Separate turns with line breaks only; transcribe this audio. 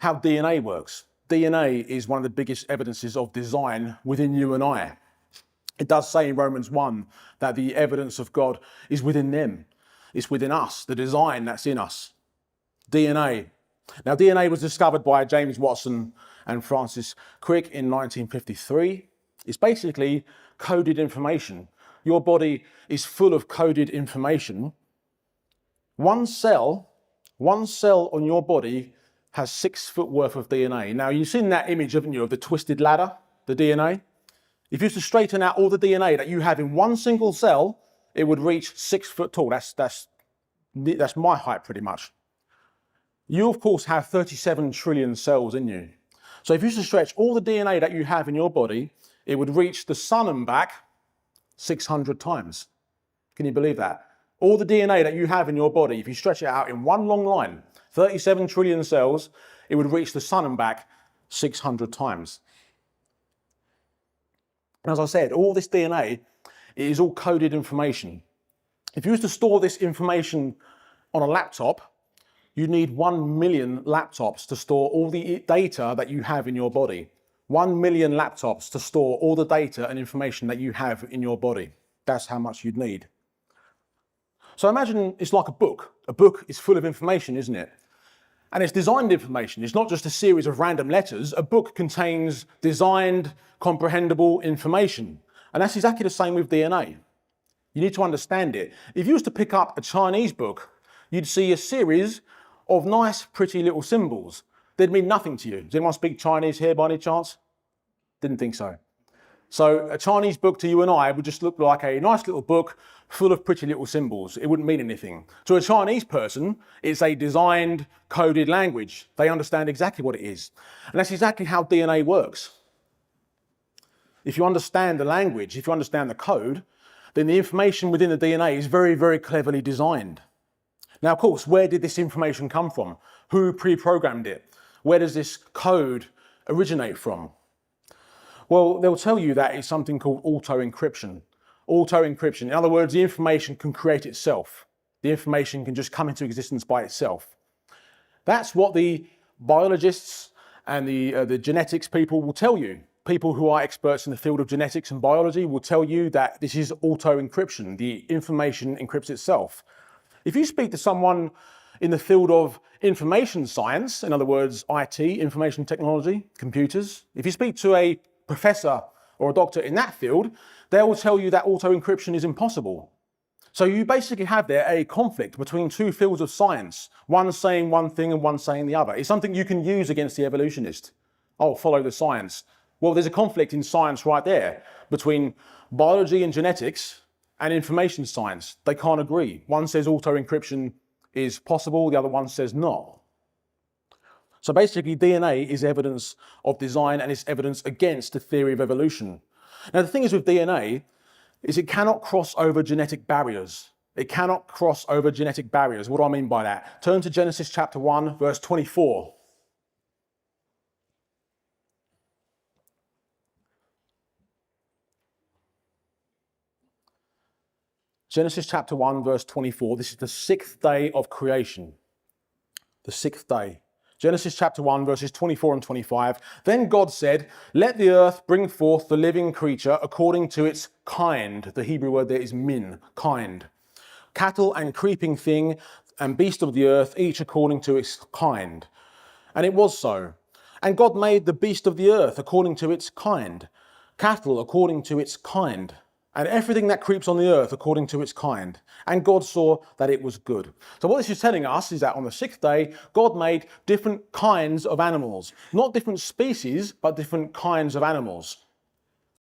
how DNA works. DNA is one of the biggest evidences of design within you and I. It does say in Romans 1 that the evidence of God is within them. It's within us, the design that's in us. DNA. Now, DNA was discovered by James Watson and Francis Crick in 1953. It's basically coded information. Your body is full of coded information. One cell on your body has 6 foot worth of DNA. Now, you've seen that image, haven't you, of the twisted ladder, the DNA? If you used to straighten out all the DNA that you have in one single cell, it would reach 6 foot tall. That's my height, pretty much. You, of course, have 37 trillion cells in you. So if you used to stretch all the DNA that you have in your body, it would reach the sun and back 600 times. Can you believe that? All the DNA that you have in your body, if you stretch it out in one long line, 37 trillion cells, it would reach the sun and back 600 times. And as I said, all this DNA, it is all coded information. If you was to store this information on a laptop, you need 1 million laptops to store all the data that you have in your body. 1 million laptops to store all the data and information that you have in your body. That's how much you'd need. So imagine it's like a book. A book is full of information, isn't it? And it's designed information. It's not just a series of random letters. A book contains designed, comprehensible information. And that's exactly the same with DNA. You need to understand it. If you was to pick up a Chinese book, you'd see a series of nice, pretty little symbols. They'd mean nothing to you. Does anyone speak Chinese here by any chance? Didn't think so. So a Chinese book to you and I would just look like a nice little book full of pretty little symbols. It wouldn't mean anything. To a Chinese person, it's a designed, coded language. They understand exactly what it is. And that's exactly how DNA works. If you understand the language, if you understand the code, then the information within the DNA is very, very cleverly designed. Now, of course, where did this information come from? Who pre-programmed it? Where does this code originate from? Well, they'll tell you that it's something called auto-encryption. Auto-encryption, in other words, the information can create itself. The information can just come into existence by itself. That's what the biologists and the genetics people will tell you. People who are experts in the field of genetics and biology will tell you that this is auto-encryption. The information encrypts itself. If you speak to someone in the field of information science, in other words, IT, information technology, computers, if you speak to a professor or a doctor in that field, they will tell you that auto-encryption is impossible. So you basically have there a conflict between two fields of science, one saying one thing and one saying the other. It's something you can use against the evolutionist. Oh, follow the science. Well, there's a conflict in science right there between biology and genetics and information science. They can't agree. One says auto-encryption is possible, the other one says not. So basically, DNA is evidence of design and it's evidence against the theory of evolution. Now, the thing is with DNA is it cannot cross over genetic barriers. It cannot cross over genetic barriers. What do I mean by that? Turn to Genesis chapter 1, verse 24. Genesis chapter 1, verse 24. This is the 6th day of creation. The 6th day. Genesis chapter 1, verses 24 and 25. Then God said, "Let the earth bring forth the living creature according to its kind." The Hebrew word there is min, kind. Cattle and creeping thing and beast of the earth, each according to its kind. And it was so. And God made the beast of the earth according to its kind, cattle according to its kind, and everything that creeps on the earth according to its kind. And God saw that it was good. So what this is telling us is that on the 6th day, God made different kinds of animals. Not different species, but different kinds of animals.